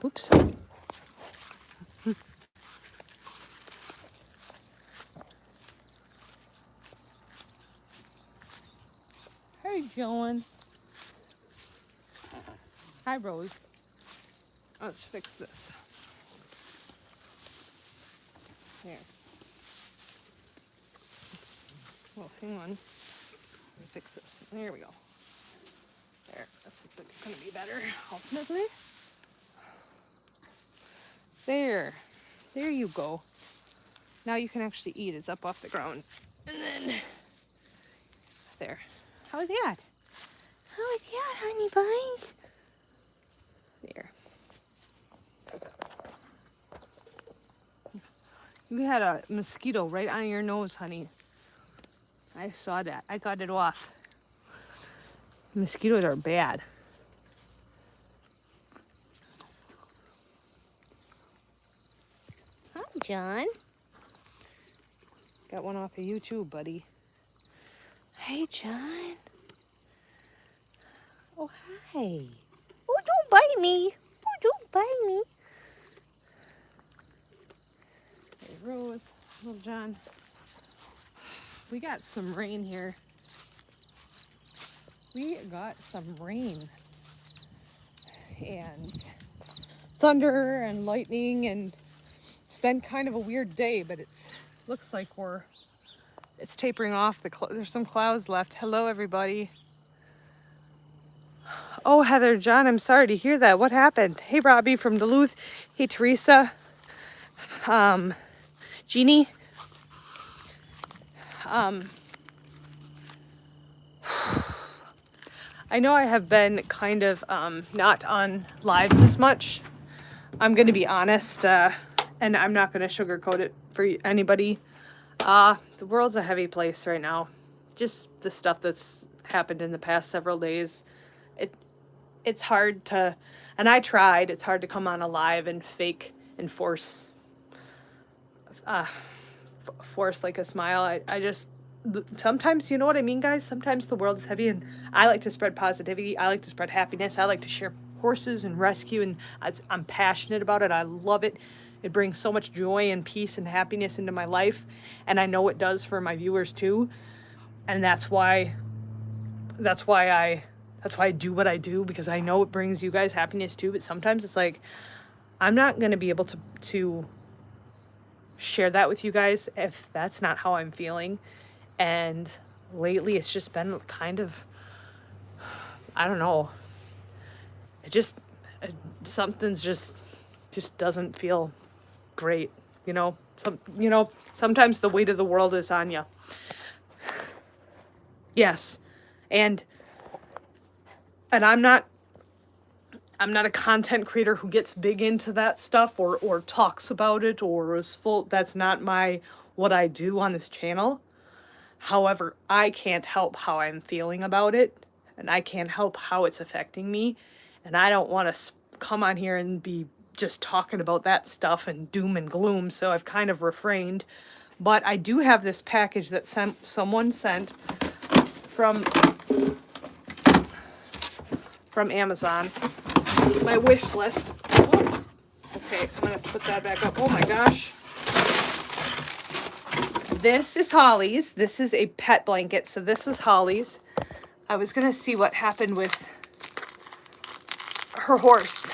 Oops. Hey, Joan. Hi, Rose. Let's fix this. Here. Oh, hang on. Let me fix this. There we go. There. That's going to be better, ultimately. There. There you go. Now you can actually eat. It's up off the ground. And then, there. How is that? How is that, honey buns? There. You had a mosquito right on your nose, honey. I saw that. I got it off. Mosquitoes are bad. Hi, John. Got one off of YouTube, buddy. Hey, John. Oh, hi. Oh, don't bite me. Oh, don't bite me. Hey, Rose. Little John. We got some rain here. We got some rain. And thunder and lightning, and it's been kind of a weird day, but it's looks like it's tapering off. There's some clouds left. Hello, everybody. Oh, Heather, John, I'm sorry to hear that. What happened? Hey, Robbie from Duluth. Hey, Teresa. Jeannie. I know I have been kind of not on lives this much. I'm going to be honest, and I'm not going to sugarcoat it for anybody. The world's a heavy place right now. Just the stuff that's happened in the past several days. It's hard to, and I tried, it's hard to come on alive and fake and force like a smile. I just, sometimes, you know what I mean, guys? Sometimes the world is heavy, and I like to spread positivity. I like to spread happiness. I like to share horses and rescue, and I'm passionate about it. I love it. It brings so much joy and peace and happiness into my life, and I know it does for my viewers too. And that's why I do what I do, because I know it brings you guys happiness too. But sometimes it's like, I'm not going to be able to share that with you guys if that's not how I'm feeling. And lately it's just been kind of, I don't know, something's just doesn't feel great, you know. Sometimes the weight of the world is on you. Yes. And I'm not a content creator who gets big into that stuff or talks about it or is full. That's not what I do on this channel. However, I can't help how I'm feeling about it, and I can't help how it's affecting me. And I don't want to come on here and be just talking about that stuff and doom and gloom. So I've kind of refrained. But I do have this package that someone sent from Amazon. My wish list. Oh, okay, I'm gonna put that back up. Oh my gosh. This is Holly's. This is a pet blanket. So this is Holly's. I was gonna see what happened with her horse,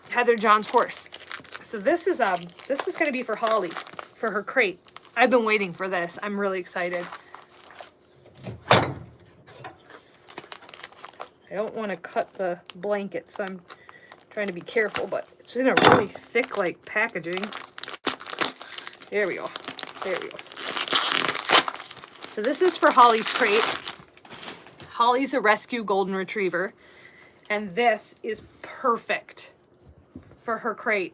Heather John's horse. So this is gonna be for Holly, for her crate. I've been waiting for this. I'm really excited. I don't want to cut the blanket, so I'm trying to be careful, but it's in a really thick, like, packaging. There we go. There we go. So this is for Holly's crate. Holly's a rescue golden retriever, and this is perfect for her crate.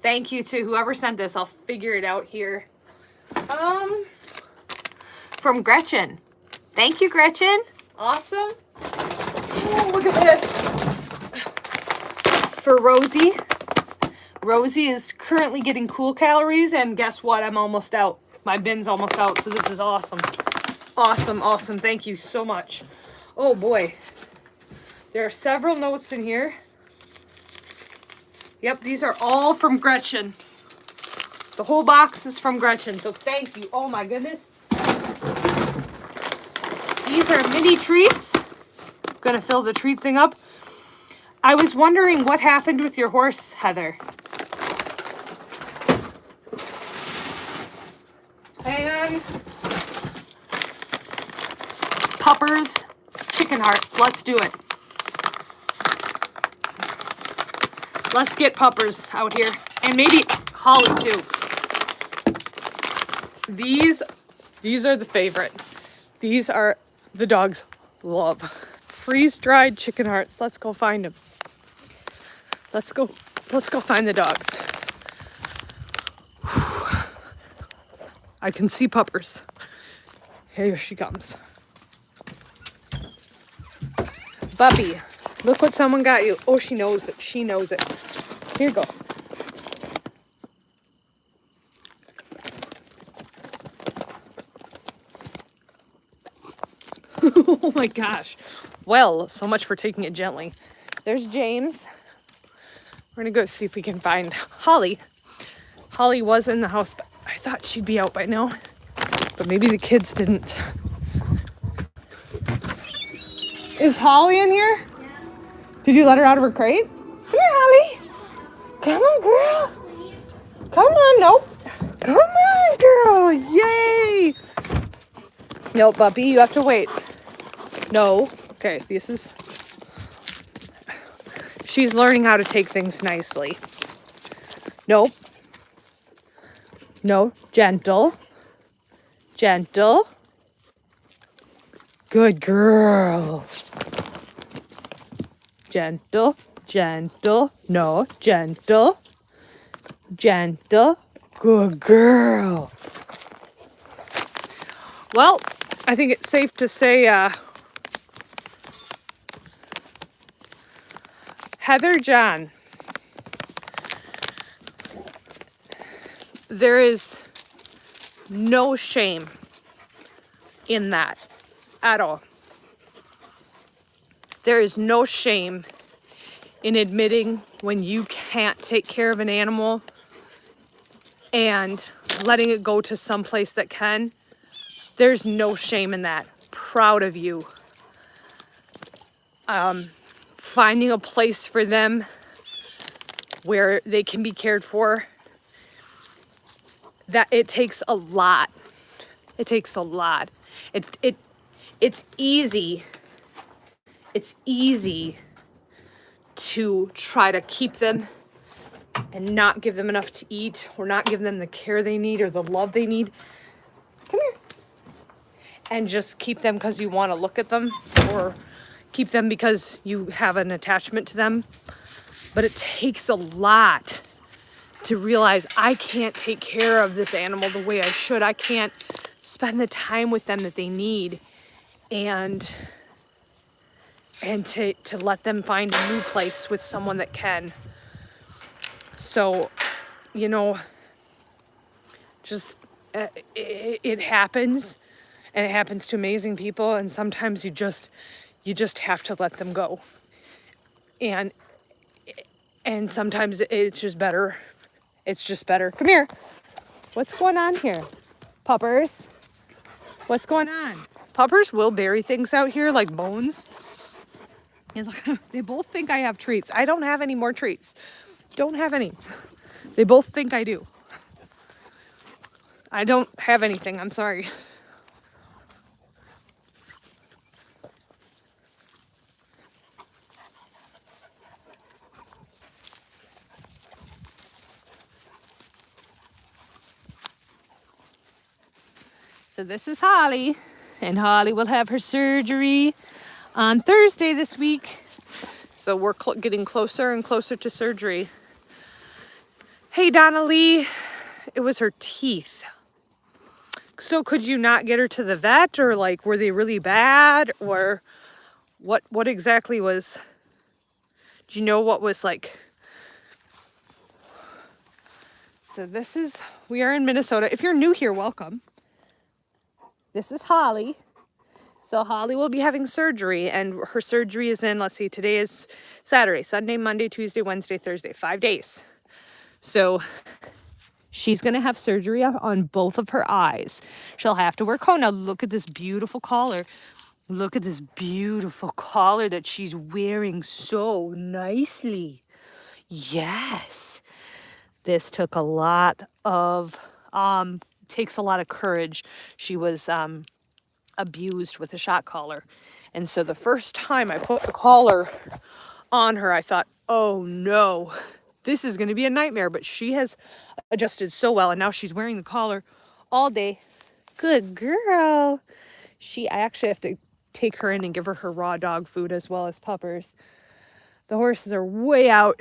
Thank you to whoever sent this. I'll figure it out here. From Gretchen. Thank you, Gretchen. Awesome. Oh, look at this. For Rosie. Rosie is currently getting cool calories, and guess what? I'm almost out. My bin's almost out, so this is awesome. Awesome, awesome. Thank you so much. Oh boy. There are several notes in here. Yep, these are all from Gretchen. The whole box is from Gretchen, so thank you. Oh my goodness. These are mini treats. I'm gonna fill the treat thing up. I was wondering what happened with your horse, Heather. And Puppers, chicken hearts. Let's do it. Let's get Puppers out here. And maybe Holly too. These are the favorite. These are the dogs love. Freeze-dried chicken hearts. Let's go find them. Let's go find the dogs. I can see Puppers. Here she comes. Bubby, look what someone got you. Oh, she knows it. She knows it. Here you go. Oh my gosh. Well, so much for taking it gently. There's James. We're gonna go see if we can find Holly. Holly was in the house, but I thought she'd be out by now. But maybe the kids didn't. Is Holly in here? Yeah. Did you let her out of her crate? Come here, Holly. Come on, girl. Come on, nope. Come on, girl. Yay. No, puppy, you have to wait. No. Okay, this is... She's learning how to take things nicely. Nope. No, gentle. Gentle. Good girl. Gentle, gentle. No, gentle. Gentle. Good girl. Well, I think it's safe to say Heather John, there is no shame in that at all. There is no shame in admitting when you can't take care of an animal and letting it go to someplace that can. There's no shame in that. Proud of you. Finding a place for them where they can be cared for. That it takes a lot. It takes a lot. It's easy. It's easy to try to keep them and not give them enough to eat or not give them the care they need or the love they need. Come here. And just keep them because you want to look at them or keep them because you have an attachment to them. But it takes a lot to realize I can't take care of this animal the way I should. I can't spend the time with them that they need. And to let them find a new place with someone that can. So, you know, just it happens, and it happens to amazing people, and sometimes you just have to let them go. And sometimes it's just better. It's just better. Come here. What's going on here? Puppers? What's going on? Puppers will bury things out here like bones. And they both think I have treats. I don't have any more treats. Don't have any. They both think I do. I don't have anything. I'm sorry. So this is Holly, and Holly will have her surgery on Thursday this week. So we're getting closer and closer to surgery. Hey, Donna Lee, it was her teeth. So could you not get her to the vet, or like, were they really bad, or what exactly was, do you know what was like? So we are in Minnesota. If you're new here, welcome. This is Holly. So Holly will be having surgery, and her surgery is in, let's see, today is Saturday, Sunday, Monday, Tuesday, Wednesday, Thursday, 5 days. So she's going to have surgery on both of her eyes. She'll have to wear cone. Now look at this beautiful collar. Look at this beautiful collar that she's wearing so nicely. Yes. This took a lot of, takes a lot of courage. She was abused with a shock collar. And so the first time I put the collar on her, I thought, oh no, this is going to be a nightmare. But she has adjusted so well, and now she's wearing the collar all day. Good girl. I actually have to take her in and give her raw dog food as well as puppers. The horses are way out.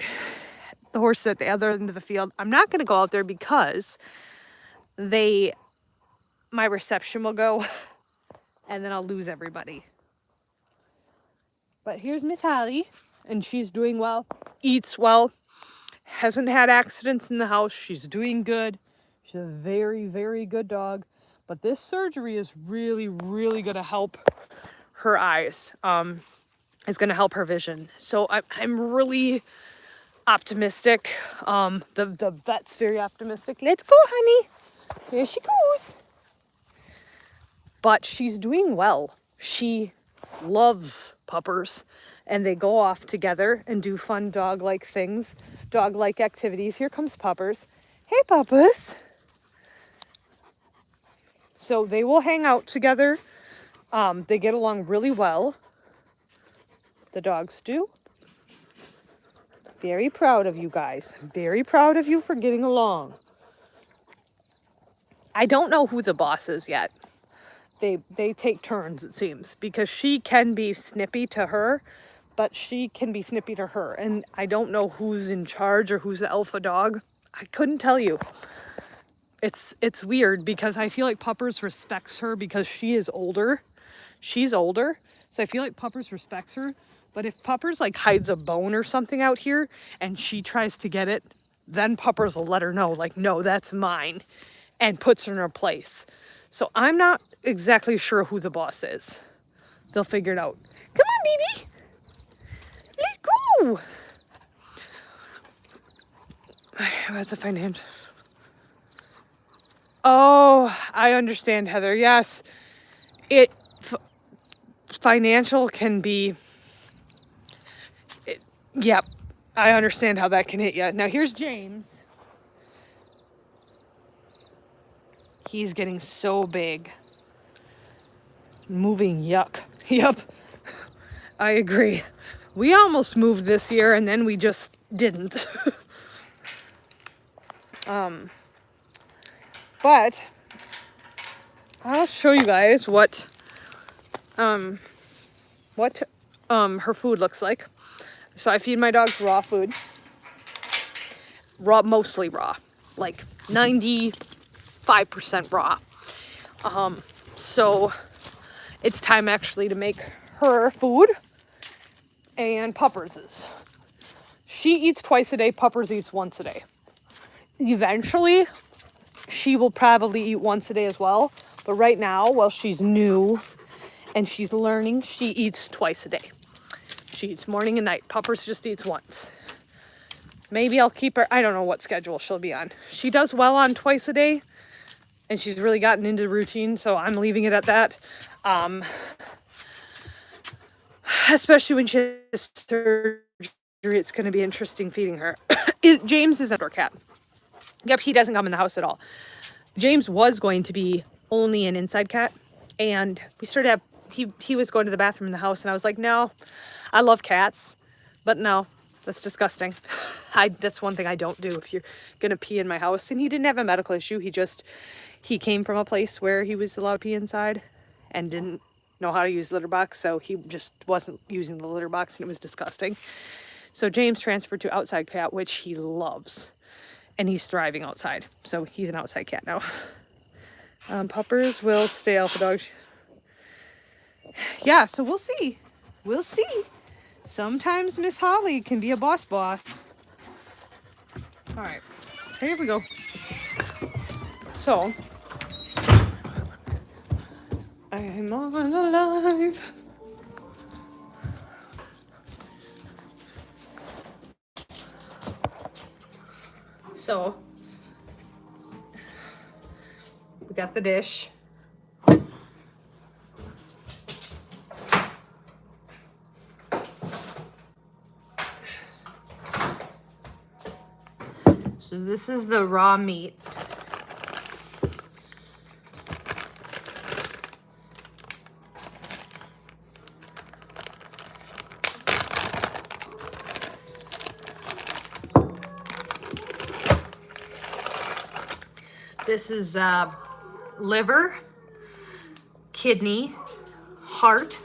The horses at the other end of the field. I'm not going to go out there because my reception will go and then I'll lose everybody. But here's Miss Holly, and she's doing well, eats well, hasn't had accidents in the house. She's doing good. She's a very, very good dog. But this surgery is really, really going to help her eyes. Is going to help her vision. So I'm really optimistic. The vet's very optimistic. Let's go, honey. There she goes. But she's doing well. She loves puppers, and they go off together and do fun dog-like things, dog-like activities. Here comes Puppers. Hey, Puppers. So they will hang out together. They get along really well. The dogs do. Very proud of you guys. Very proud of you for getting along. I don't know who the boss is yet. They take turns, it seems, because she can be snippy to her, but she can be snippy to her. And I don't know who's in charge or who's the alpha dog. I couldn't tell you. It's weird because I feel like Puppers respects her because she is older. She's older, so I feel like Puppers respects her. But if Puppers like hides a bone or something out here and she tries to get it, then Puppers will let her know, like, no, that's mine, and puts her in her place. So I'm not exactly sure who the boss is. They'll figure it out. Come on, baby. Let's go. That's a financial. Oh, I understand, Heather. Yes, financial can be. Yep, I understand how that can hit you. Now here's James. He's getting so big. Moving, yuck. Yep, I agree. We almost moved this year and then we just didn't. But I'll show you guys what her food looks like. So I feed my dogs raw food. Mostly raw, like 95% raw. So it's time actually to make her food and Puppers's. She eats twice a day, Puppers eats once a day. Eventually, she will probably eat once a day as well. But right now, while she's new and she's learning, she eats twice a day. She eats morning and night. Puppers just eats once. Maybe I'll keep her, I don't know what schedule she'll be on. She does well on twice a day, and she's really gotten into the routine, so I'm leaving it at that. Especially when she has surgery, it's going to be interesting feeding her. James is an outdoor cat. Yep, he doesn't come in the house at all. James was going to be only an inside cat, and we started he was going to the bathroom in the house, and I was like, no, I love cats, but no, that's disgusting. That's one thing I don't do if you're gonna pee in my house. And he didn't have a medical issue. He came from a place where he was allowed to pee inside and didn't know how to use the litter box, so he just wasn't using the litter box, and it was disgusting. So James transferred to outside cat, which he loves, and he's thriving outside. So he's an outside cat now. Puppers will stay alpha dogs. Yeah, so we'll see. We'll see. Sometimes Miss Holly can be a boss. All right, here we go. So, I'm all alive. So, we got the dish. So this is the raw meat. This is liver, kidney, heart,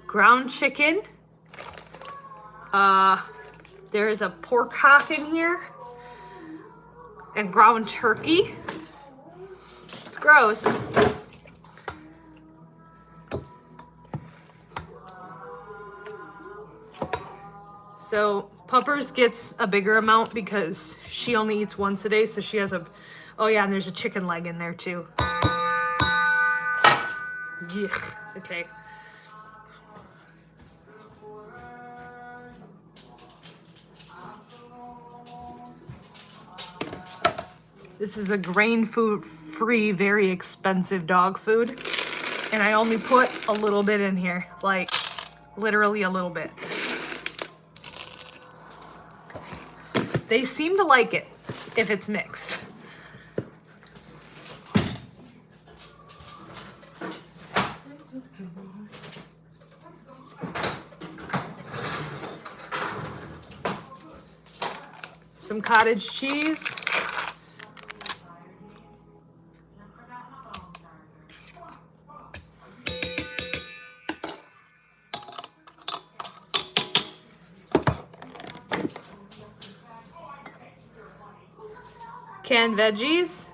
ground chicken. There is a pork hock in here, and ground turkey. It's gross. So Puppers gets a bigger amount because she only eats once a day, so she has a, oh yeah, and there's a chicken leg in there too. Yuck. Okay. This is a grain food free, very expensive dog food. And I only put a little bit in here, like literally a little bit. They seem to like it if it's mixed. Some cottage cheese. Canned veggies.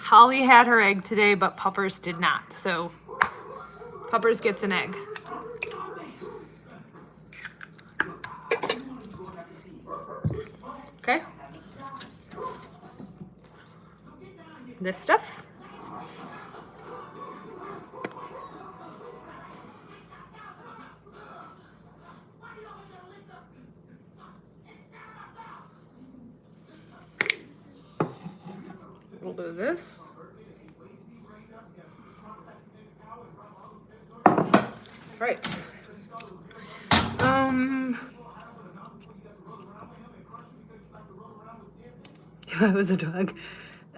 Holly had her egg today, but Puppers did not. So Puppers gets an egg. Okay. This stuff. A little bit of this. Right. If I was a dog,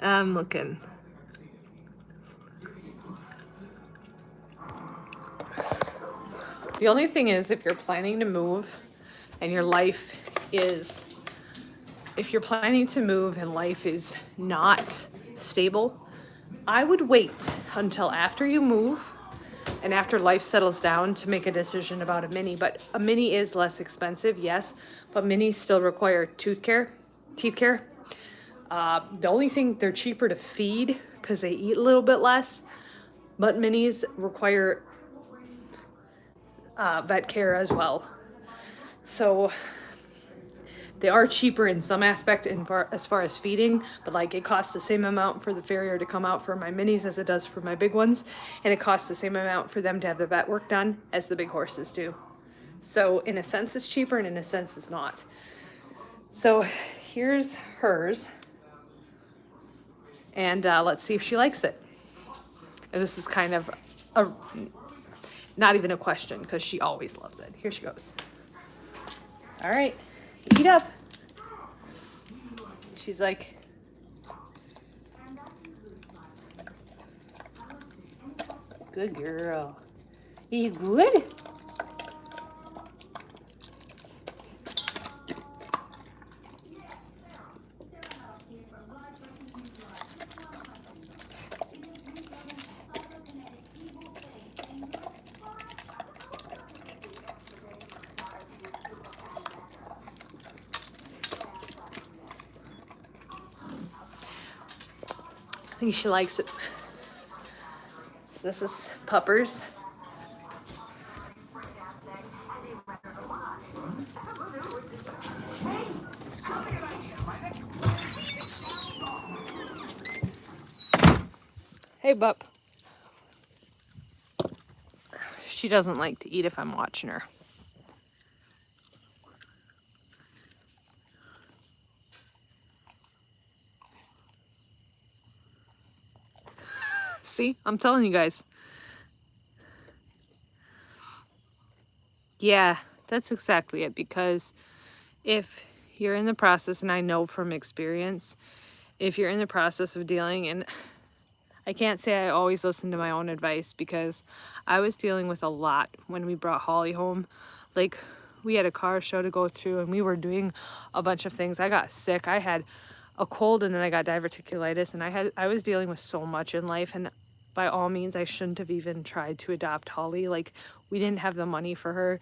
I'm looking. The only thing is, if you're planning to move and your life is, if you're planning to move and life is not stable, I would wait until after you move and after life settles down to make a decision about a mini. But a mini is less expensive, yes, but minis still require teeth care. The only thing, they're cheaper to feed because they eat a little bit less, but minis require vet care as well. So they are cheaper in some aspect as far as feeding, but like it costs the same amount for the farrier to come out for my minis as it does for my big ones, and it costs the same amount for them to have the vet work done as the big horses do. So in a sense it's cheaper, and in a sense it's not. So here's hers, and let's see if she likes it. And this is kind of a, not even a question, because she always loves it. Here she goes. All right, eat up. She's like, good girl. You good? think she likes it. This is Puppers. Hey, Bup. She doesn't like to eat if I'm watching her. See, I'm telling you guys. Yeah, that's exactly it. Because if you're in the process, and I know from experience, if you're in the process of dealing, and I can't say I always listen to my own advice, because I was dealing with a lot when we brought Holly home. Like, we had a car show to go through, and we were doing a bunch of things. I got sick. I had a cold, and then I got diverticulitis, and I was dealing with so much in life, and by all means, I shouldn't have even tried to adopt Holly. Like, we didn't have the money for her.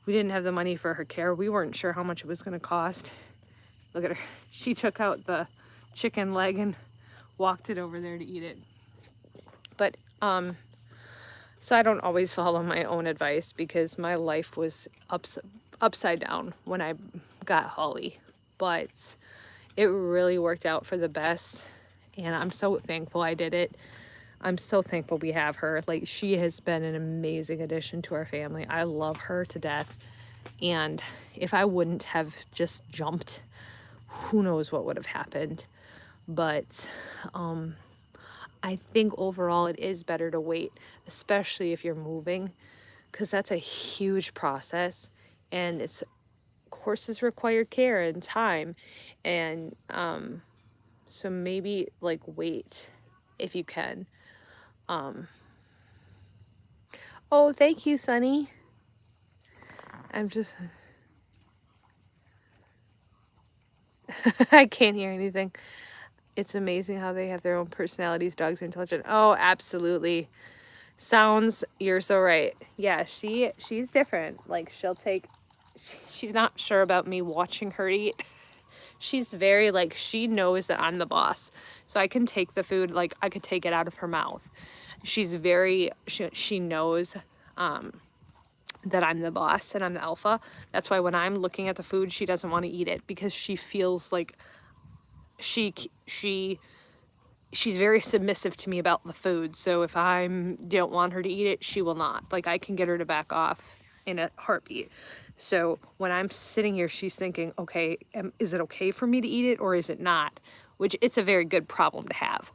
We didn't have the money for her care. We weren't sure how much it was going to cost. Look at her. She took out the chicken leg and walked it over there to eat it. But, so I don't always follow my own advice, because my life was upside down when I got Holly. But it really worked out for the best, and I'm so thankful I did it. I'm so thankful we have her. Like, she has been an amazing addition to our family. I love her to death. And if I wouldn't have just jumped, who knows what would have happened. But I think overall it is better to wait, especially if you're moving, because that's a huge process, and horses require care and time. And so maybe like wait if you can. Oh, thank you, Sunny. I'm just I can't hear anything. It's amazing how they have their own personalities. Dogs are intelligent. Oh, absolutely. Sounds, you're so right. Yeah, she's different. Like, she's not sure about me watching her eat. She's very, like, she knows that I'm the boss. So I can take the food, like, I could take it out of her mouth. She's very, she knows that I'm the boss and I'm the alpha. That's why when I'm looking at the food, she doesn't want to eat it, because she feels like she's very submissive to me about the food. So if I don't want her to eat it, she will not. Like, I can get her to back off in a heartbeat. So when I'm sitting here, she's thinking, okay, is it okay for me to eat it or is it not? Which, it's a very good problem to have.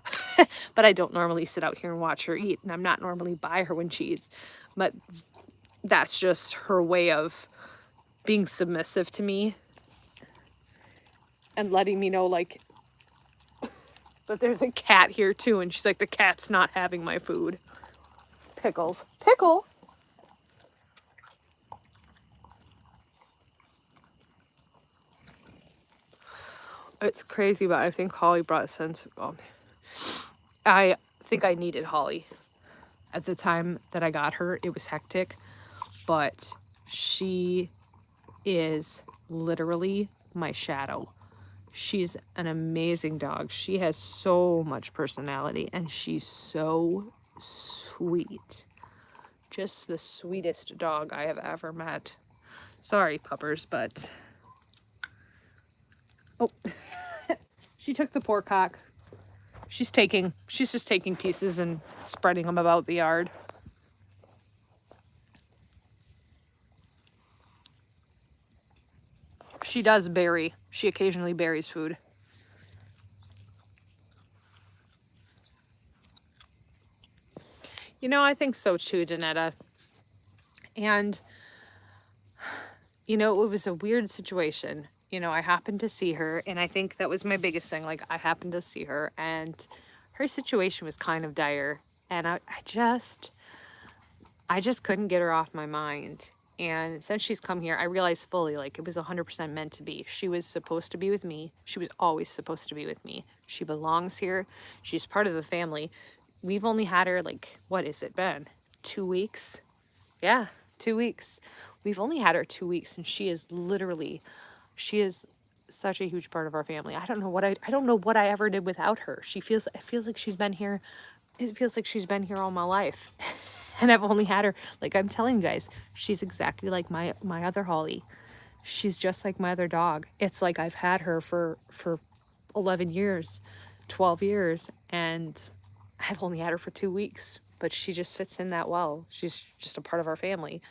But I don't normally sit out here and watch her eat, and I'm not normally by her when she eats. But that's just her way of being submissive to me and letting me know, like, but there's a cat here too, and she's like, the cat's not having my food. Pickles. Pickle! It's crazy, but I think Holly brought a sense of, I think I needed Holly. At the time that I got her, it was hectic, but she is literally my shadow. She's an amazing dog. She has so much personality, and she's so sweet. Just the sweetest dog I have ever met. Sorry, puppers, but... Oh, she took the poor cock. She's just taking pieces and spreading them about the yard. She does bury. She occasionally buries food. You know, I think so too, Danetta. And, you know, it was a weird situation. You know, I happened to see her, and I think that was my biggest thing. Like, I happened to see her, and her situation was kind of dire. And I just couldn't get her off my mind. And since she's come here, I realized fully, like, it was 100% meant to be. She was supposed to be with me. She was always supposed to be with me. She belongs here. She's part of the family. We've only had her, like, what has it been? 2 weeks? Yeah, 2 weeks. We've only had her 2 weeks, and she is such a huge part of our family. I don't know what I don't know what I ever did without her. It feels like she's been here. It feels like she's been here all my life. And I've only had her, like I'm telling you guys, she's exactly like my other Holly. She's just like my other dog. It's like I've had her for 11 years, 12 years, and I've only had her for 2 weeks, but she just fits in that well. She's just a part of our family.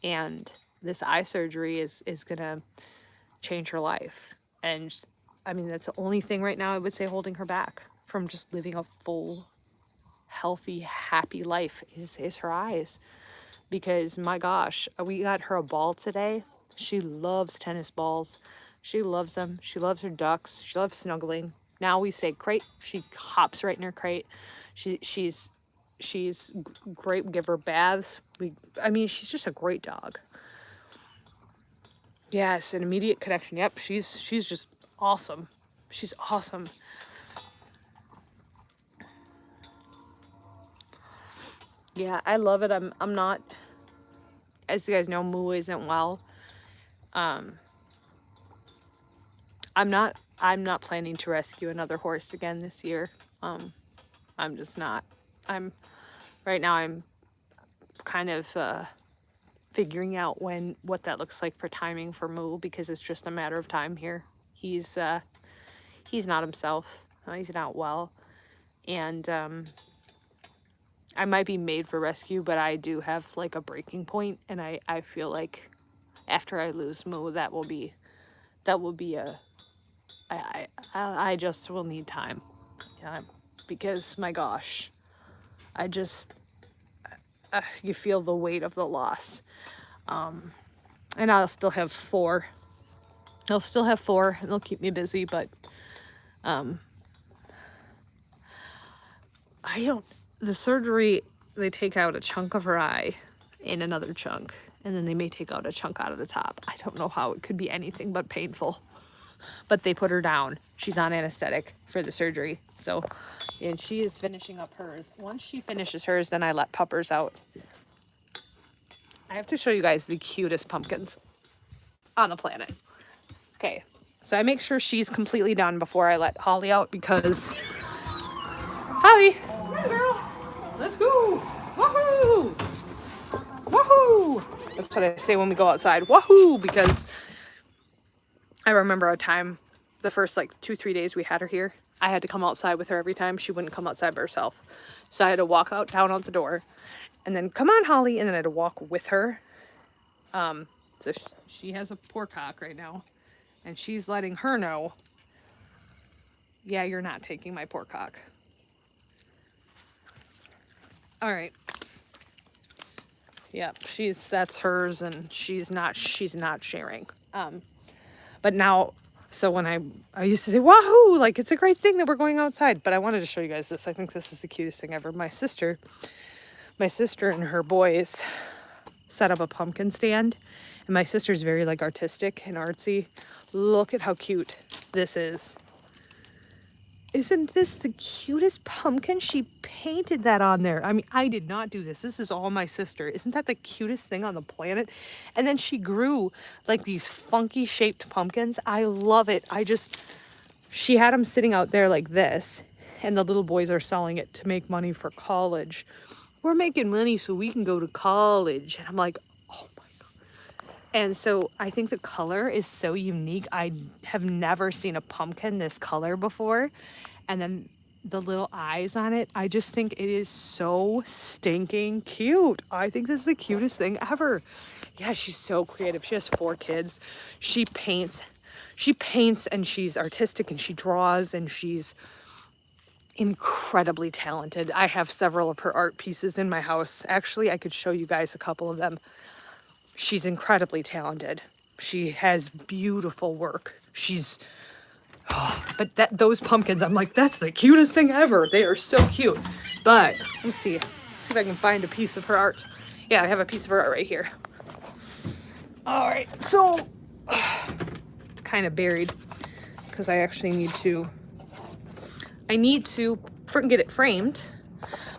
And this eye surgery is going to change her life. And I mean, that's the only thing right now I would say holding her back from just living a full, healthy, happy life is her eyes. Because my gosh, we got her a ball today. She loves tennis balls. She loves them. She loves her ducks. She loves snuggling. Now we say crate. She hops right in her crate. She's great. We give her baths. I mean, she's just a great dog. Yes, an immediate connection. Yep, she's just awesome. She's awesome. Yeah, I love it. I'm not, as you guys know, Moo isn't well. I'm not planning to rescue another horse again this year. I'm just not. Right now I'm kind of figuring out what that looks like for timing for Moo, because it's just a matter of time here. He's not himself. He's not well. And I might be made for rescue, but I do have like a breaking point, and I feel like after I lose Moo, that will be a I just will need time. Yeah, because my gosh, I just you feel the weight of the loss. And I'll still have 4. I'll still have 4, and they'll keep me busy, but the surgery, they take out a chunk of her eye and another chunk, and then they may take out a chunk out of the top. I don't know how it could be anything but painful. But they put her down. She's on anesthetic for the surgery. So, and she is finishing up hers. Once she finishes hers, then I let puppers out. I have to show you guys the cutest pumpkins on the planet. Okay, so I make sure she's completely done before I let Holly out, because Holly, come on, girl, let's go. Woohoo! Woohoo! That's what I say when we go outside. Woohoo! Because I remember a time, the first like 2-3 days we had her here, I had to come outside with her every time. She wouldn't come outside by herself. So I had to walk down out the door, and then come on, Holly, and then I had to walk with her. So she has a poor cock right now, and she's letting her know, yeah, you're not taking my poor cock. All right. Yep, that's hers, and she's not sharing. But now, so when I used to say, wahoo, like it's a great thing that we're going outside, but I wanted to show you guys this. I think this is the cutest thing ever. My sister and her boys set up a pumpkin stand, and my sister's very like artistic and artsy. Look at how cute this is. Isn't this the cutest pumpkin? She painted that on there. I mean, I did not do this. This is all my sister. Isn't that the cutest thing on the planet? And then she grew like these funky shaped pumpkins. I love it. She had them sitting out there like this, and the little boys are selling it to make money for college. We're making money so we can go to college. And I'm like, oh my God. And so I think the color is so unique. I have never seen a pumpkin this color before. And then the little eyes on it, I just think it is so stinking cute. I think this is the cutest thing ever. Yeah, she's so creative. She has 4 kids. She paints and she's artistic, and she draws, and she's incredibly talented. I have several of her art pieces in my house. Actually, I could show you guys a couple of them. She's incredibly talented. She has beautiful work. But those pumpkins, I'm like, that's the cutest thing ever. They are so cute. But let's see if I can find a piece of her art. Yeah, I have a piece of her art right here. All right, so it's kind of buried because I actually need to get it framed.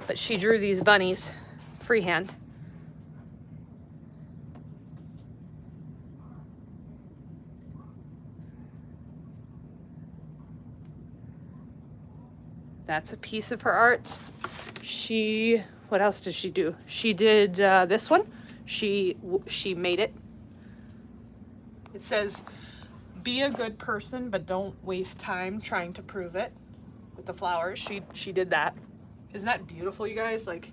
But she drew these bunnies freehand. That's a piece of her art. What else did she do? She did this one. She made it. It says, "Be a good person, but don't waste time trying to prove it." With the flowers, she did that. Isn't that beautiful, you guys? Like,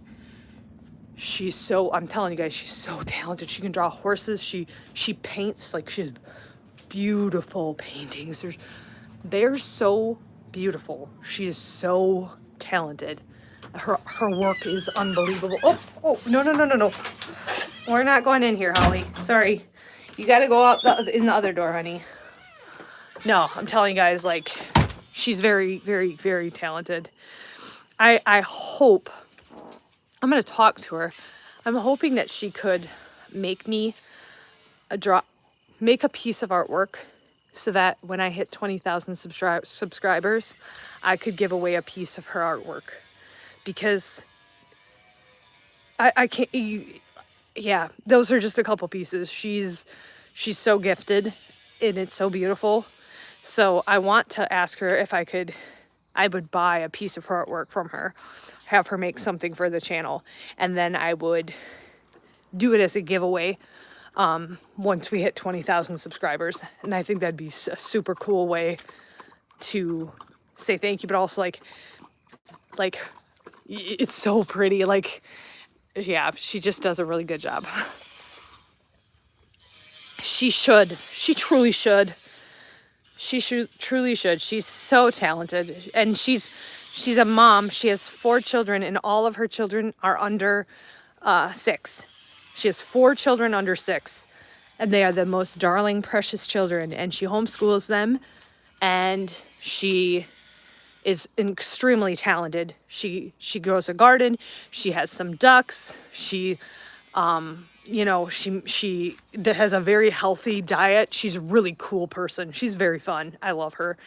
I'm telling you guys, she's so talented. She can draw horses. She paints, like, she has beautiful paintings. They're so beautiful. She is so talented. Her work is unbelievable. Oh, no. We're not going in here, Holly. Sorry. You got to go out in the other door, honey. No, I'm telling you guys, like, she's very, very, very talented. I hope, I'm going to talk to her. I'm hoping that she could make me make a piece of artwork so that when I hit 20,000 subscribers, I could give away a piece of her artwork. Because I can't, yeah, those are just a couple pieces. She's so gifted and it's so beautiful. So I want to ask her if I would buy a piece of her artwork from her, have her make something for the channel, and then I would do it as a giveaway once we hit 20,000 subscribers. And I think that'd be a super cool way to say thank you, but also like it's so pretty. Like, yeah, she just does a really good job. She truly should. Truly should. She's so talented, and she's a mom. She has 4 children, and all of her children are under 6. She has 4 children under 6, and they are the most darling, precious children, and she homeschools them, and she is extremely talented. She grows a garden. She has some ducks. She has a very healthy diet. She's a really cool person. She's very fun. I love her.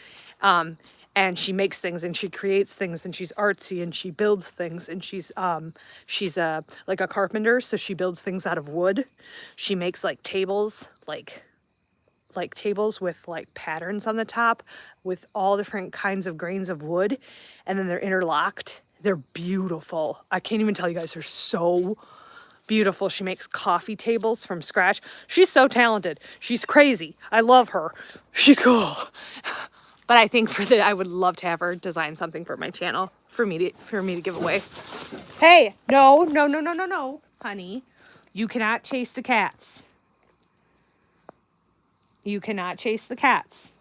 And she makes things and she creates things and she's artsy and she builds things and she's like a carpenter. So she builds things out of wood. She makes like tables, like tables with like patterns on the top with all different kinds of grains of wood. And then they're interlocked. They're beautiful. I can't even tell you guys, they're so beautiful. She makes coffee tables from scratch. She's so talented. She's crazy. I love her. She's cool. But I think I would love to have her design something for my channel for me to give away. Hey, no, honey. You cannot chase the cats. You cannot chase the cats.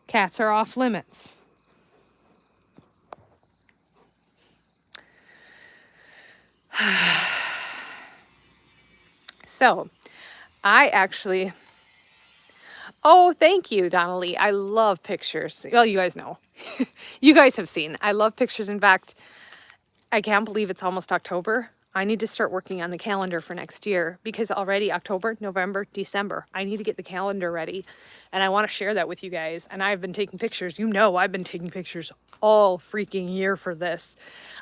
Cats are off limits. So, oh, thank you, Donnelly. I love pictures. Well, you guys know. You guys have seen. I love pictures. In fact, I can't believe it's almost October. I need to start working on the calendar for next year because already October, November, December, I need to get the calendar ready. And I want to share that with you guys. And I've been taking pictures. You know, I've been taking pictures all freaking year for this.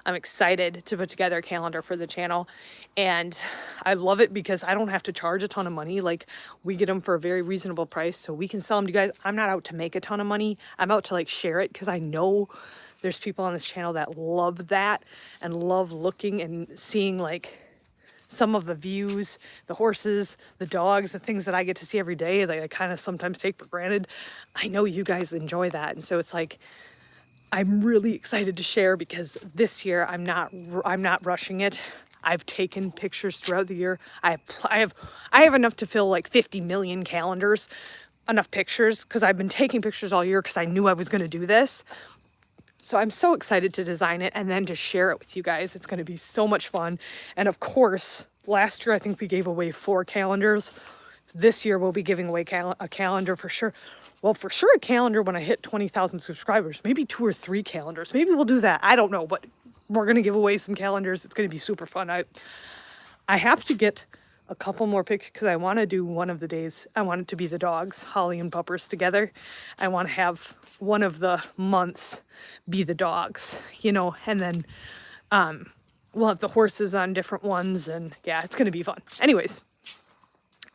I'm excited to put together a calendar for the channel. And I love it because I don't have to charge a ton of money. Like, we get them for a very reasonable price so we can sell them to you guys. I'm not out to make a ton of money. I'm out to like share it because I know there's people on this channel that love that and love looking and seeing like some of the views, the horses, the dogs, the things that I get to see every day that I kind of sometimes take for granted. I know you guys enjoy that. And so it's like, I'm really excited to share because this year I'm not rushing it. I've taken pictures throughout the year. I have enough to fill like 50 million calendars, enough pictures, because I've been taking pictures all year because I knew I was going to do this. So I'm so excited to design it and then to share it with you guys. It's going to be so much fun. And of course, last year I think we gave away 4 calendars. This year we'll be giving away a calendar for sure. Well, for sure a calendar when I hit 20,000 subscribers. Maybe 2 or 3 calendars. Maybe we'll do that. I don't know, but we're going to give away some calendars. It's going to be super fun. I have to get a couple more pictures because I want to do one of the days. I want it to be the dogs, Holly and Puppers together. I want to have one of the months be the dogs, you know, and then we'll have the horses on different ones. And yeah, it's going to be fun. Anyways,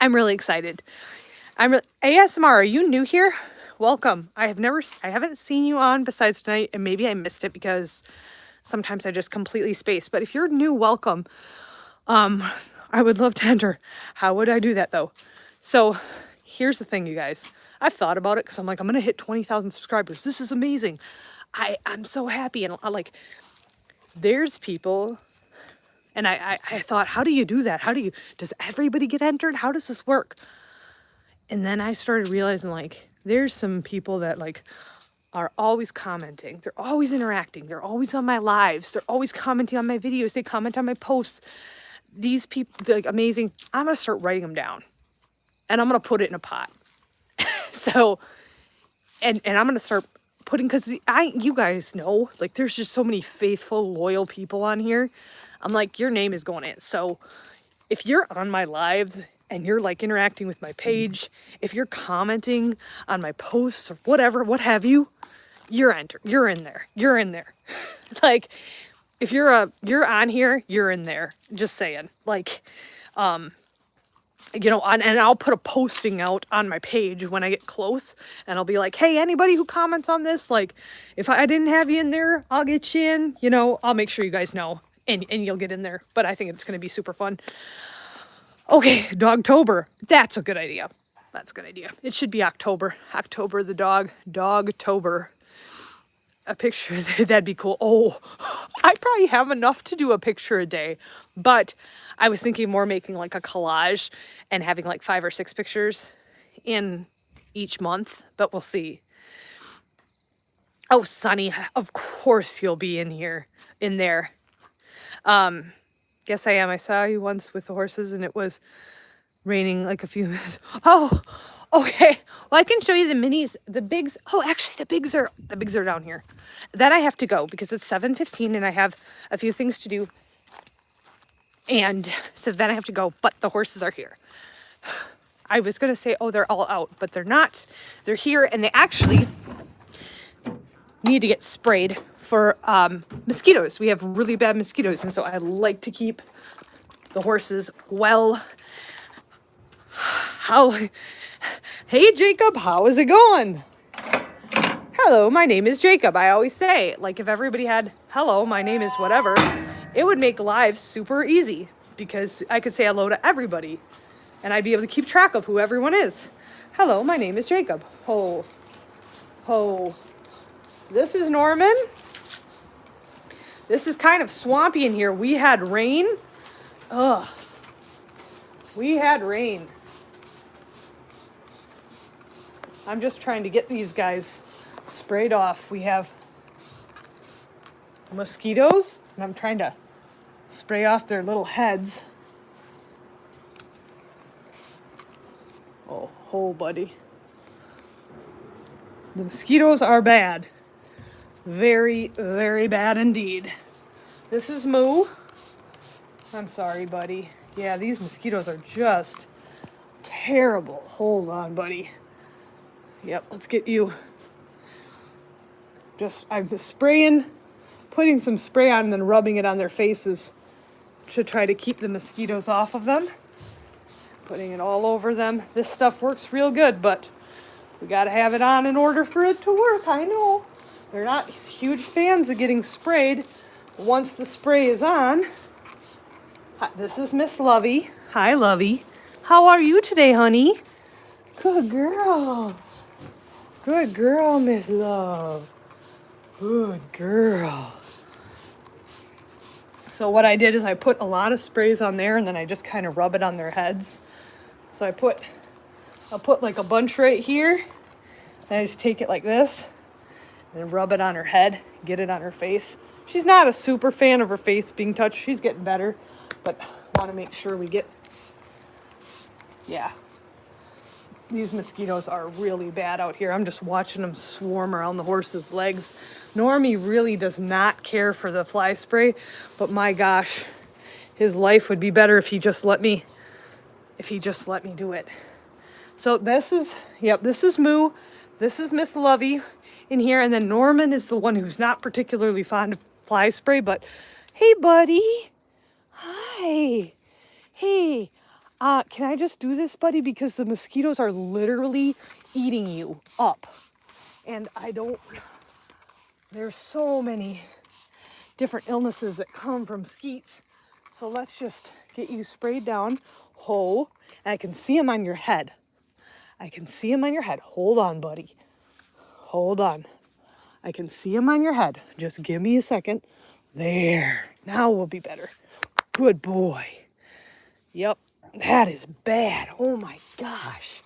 I'm really excited. ASMR, are you new here? welcome. I haven't seen you on besides tonight, and maybe I missed it because sometimes I just completely space. But if you're new, welcome. I would love to enter. How would I do that though? So here's the thing, you guys. I've thought about it because I'm like, I'm gonna hit 20,000 subscribers. This is amazing. I'm so happy, and I like. There's people, and I thought, how do you do that? Does everybody get entered? How does this work? And then I started realizing, like, there's some people that like are always commenting. They're always interacting. They're always on my lives. They're always commenting on my videos. They comment on my posts. These people, they're like amazing. I'm gonna start writing them down, and I'm gonna put it in a pot. So, and I'm gonna start putting, because you guys know, like, there's just so many faithful, loyal people on here. I'm like, your name is going in. So if you're on my lives and you're like interacting with my page, if you're commenting on my posts or whatever, what have you, you're in there. Like, if you're on here, you're in there. Just saying. Like, and I'll put a posting out on my page when I get close, and I'll be like, hey, anybody who comments on this, like, if I didn't have you in there, I'll get you in, I'll make sure you guys know, and you'll get in there. But I think it's going to be super fun. Okay, Dogtober. That's a good idea. It should be October. October the dog. Dogtober. A picture a day, that'd be cool. Oh, I probably have enough to do a picture a day, but I was thinking more making like a collage and having like 5 or 6 pictures in each month, but we'll see. Oh, Sunny, of course you'll be in there. Yes, I am. I saw you once with the horses, and it was raining like a few minutes. Oh, okay. Well, I can show you the minis, the bigs. Oh, actually, the bigs are down here. Then I have to go because it's 7:15 and I have a few things to do. And so then I have to go, but the horses are here. I was going to say, oh, they're all out, but they're not. They're here, and they actually need to get sprayed for mosquitoes. We have really bad mosquitoes, and so I like to keep the horses well. Hey, Jacob, how is it going? Hello, my name is Jacob. I always say, like, if everybody had, hello, my name is whatever, it would make lives super easy, because I could say hello to everybody, and I'd be able to keep track of who everyone is. Hello, my name is Jacob. Ho. This is Norman. This is kind of swampy in here. We had rain. Ugh. We had rain. I'm just trying to get these guys sprayed off. We have mosquitoes, and I'm trying to spray off their little heads. Oh, buddy. The mosquitoes are bad. Very, very bad indeed. This is Moo. I'm sorry, buddy. Yeah, these mosquitoes are just terrible. Hold on, buddy. Yep, let's get you. I'm just spraying, putting some spray on and then rubbing it on their faces to try to keep the mosquitoes off of them. Putting it all over them. This stuff works real good, but we got to have it on in order for it to work. I know. They're not huge fans of getting sprayed. Once the spray is on. Hi, this is Miss Lovey. Hi, Lovey. How are you today, honey? Good girl. Good girl, Miss Love. Good girl. So what I did is I put a lot of sprays on there, and then I just kind of rub it on their heads. So I'll put like a bunch right here. Then I just take it like this and rub it on her head, get it on her face. She's not a super fan of her face being touched. She's getting better, but want to make sure we get, yeah. These mosquitoes are really bad out here. I'm just watching them swarm around the horse's legs. Normie really does not care for the fly spray, but my gosh, his life would be better if he just let me do it. So this is Moo. This is Miss Lovey in here, and then Norman is the one who's not particularly fond of fly spray, but hey, buddy. Hi. Hey. Can I just do this, buddy? Because the mosquitoes are literally eating you up. And there's so many different illnesses that come from skeets. So let's just get you sprayed down. And I can see them on your head. Hold on, buddy. Hold on. I can see them on your head. Just give me a second. There. Now we'll be better. Good boy. Yep. That is bad. Oh my gosh.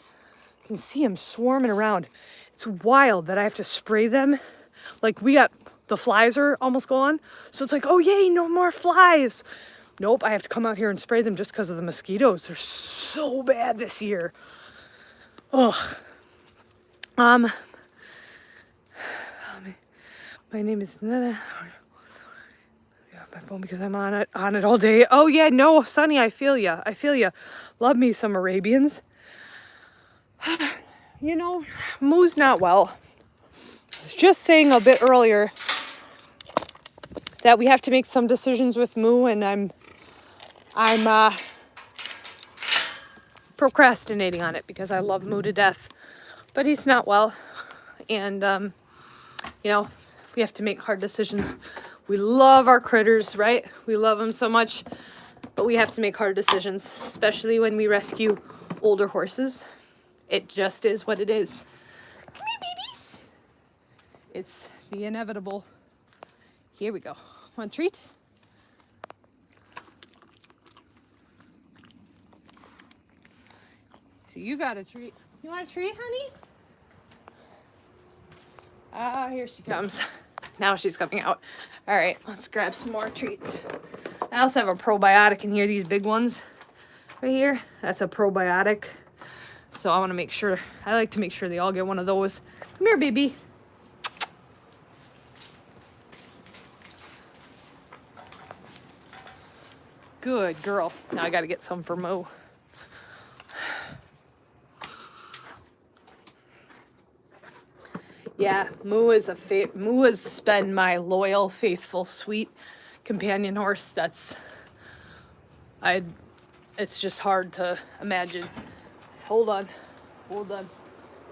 You can see them swarming around. It's wild that I have to spray them. Like the flies are almost gone. So it's like, oh yay, no more flies. Nope, I have to come out here and spray them just because of the mosquitoes. They're so bad this year. Ugh. My name is Nana. My phone because I'm on it all day. Oh yeah, no, Sonny, I feel ya. Love me some Arabians. You know, Moo's not well. I was just saying a bit earlier that we have to make some decisions with Moo, and I'm procrastinating on it because I love Moo to death, but he's not well, and you know, we have to make hard decisions. We love our critters, right? We love them so much, but we have to make hard decisions, especially when we rescue older horses. It just is what it is. Come here, babies. It's the inevitable. Here we go. Want a treat? So you got a treat. You want a treat, honey? Ah, here she comes. Now she's coming out. All right, let's grab some more treats. I also have a probiotic in here, these big ones right here. That's a probiotic. So I want to make sure, I like to make sure they all get one of those. Come here, baby. Good girl. Now I got to get some for Mo. Yeah, Moo has been my loyal, faithful, sweet companion horse. It's just hard to imagine. Hold on.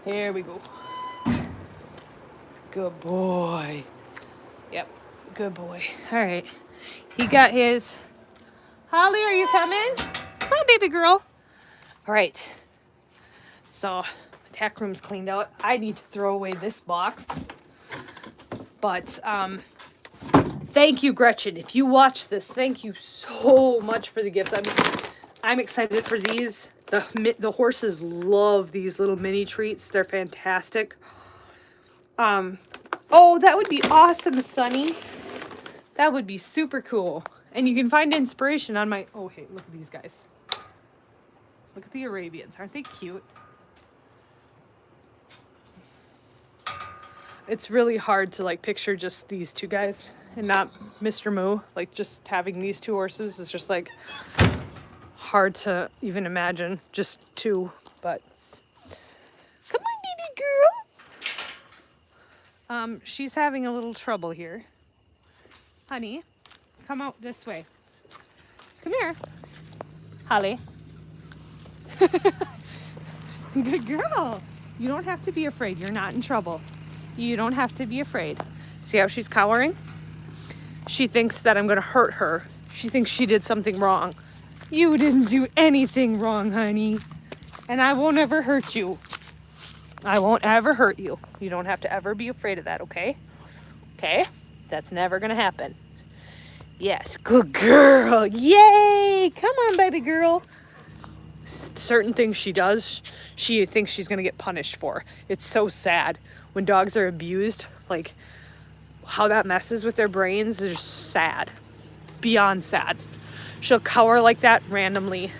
Here we go. Good boy. Yep, good boy. All right, he got his. Holly, are you coming? Hi, baby girl. All right, so tack room's cleaned out. I need to throw away this box. But thank you, Gretchen. If you watch this, thank you so much for the gifts. I'm excited for these. The horses love these little mini treats. They're fantastic. Oh, that would be awesome, Sunny. That would be super cool. And you can find inspiration on my... Oh, hey, look at these guys. Look at the Arabians. Aren't they cute? It's really hard to like picture just these two guys and not Mr. Moo. Like just having these two horses is just like hard to even imagine. Just two, but come on, baby girl. She's having a little trouble here. Honey, come out this way. Come here, Holly. Good girl. You don't have to be afraid. You're not in trouble. You don't have to be afraid. See how she's cowering? She thinks that I'm going to hurt her. She thinks she did something wrong. You didn't do anything wrong, honey. And I won't ever hurt you. I won't ever hurt you. You don't have to ever be afraid of that, okay? Okay? That's never going to happen. Yes, good girl. Yay! Come on, baby girl. Certain things she does, she thinks she's going to get punished for. It's so sad. When dogs are abused, like how that messes with their brains is just sad. Beyond sad. She'll cower like that randomly,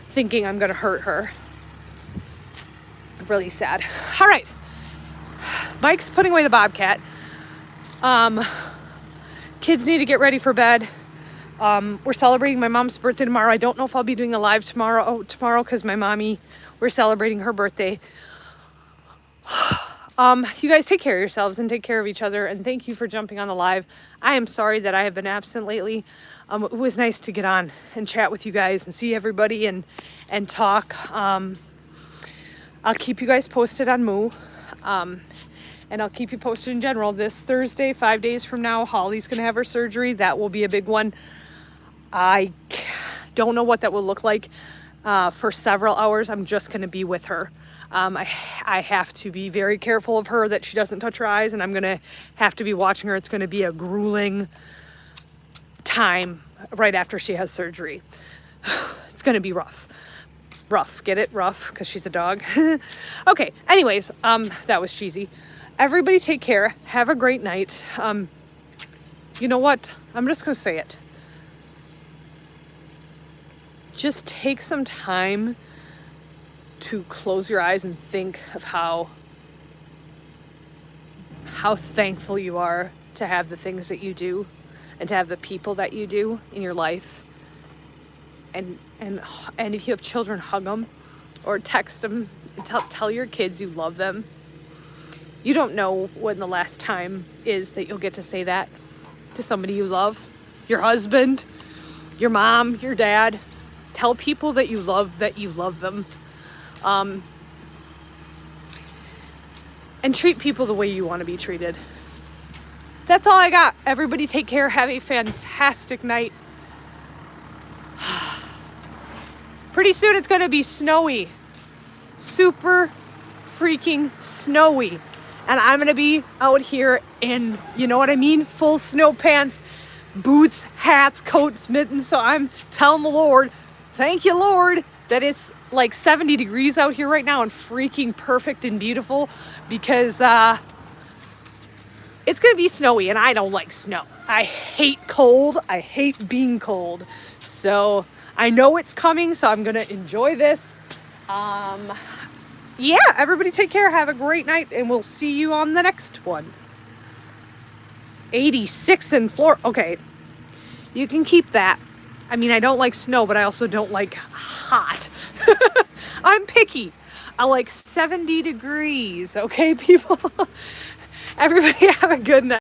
thinking I'm gonna hurt her. Really sad. All right. Mike's putting away the bobcat. Kids need to get ready for bed. We're celebrating my mom's birthday tomorrow. I don't know if I'll be doing a live tomorrow because we're celebrating her birthday. You guys take care of yourselves and take care of each other, and thank you for jumping on the live. I am sorry that I have been absent lately. It was nice to get on and chat with you guys and see everybody and talk. I'll keep you guys posted on Moo. And I'll keep you posted in general. This Thursday, 5 days from now, Holly's going to have her surgery. That will be a big one. I don't know what that will look like for several hours. I'm just going to be with her. I have to be very careful of her that she doesn't touch her eyes, and I'm going to have to be watching her. It's going to be a grueling time right after she has surgery. It's going to be rough. Rough. Get it? Rough, because she's a dog. Okay. Anyways, that was cheesy. Everybody take care. Have a great night. You know what? I'm just going to say it. Just take some time to close your eyes and think of how thankful you are to have the things that you do and to have the people that you do in your life. And if you have children, hug them or text them. Tell your kids you love them. You don't know when the last time is that you'll get to say that to somebody you love. Your husband, your mom, your dad. Tell people that you love them. And treat people the way you want to be treated. That's all I got. Everybody take care. Have a fantastic night. Pretty soon it's going to be snowy. Super freaking snowy. And I'm going to be out here in, you know what I mean? Full snow pants, boots, hats, coats, mittens. So I'm telling the Lord, thank you, Lord, that it's like 70 degrees out here right now and freaking perfect and beautiful, because it's going to be snowy and I don't like snow. I hate cold. I hate being cold. So I know it's coming, so I'm going to enjoy this. Yeah, everybody take care. Have a great night, and we'll see you on the next one. 86 in Florida. Okay, you can keep that. I mean, I don't like snow, but I also don't like hot. I'm picky. I like 70 degrees. Okay, people? Everybody have a good night.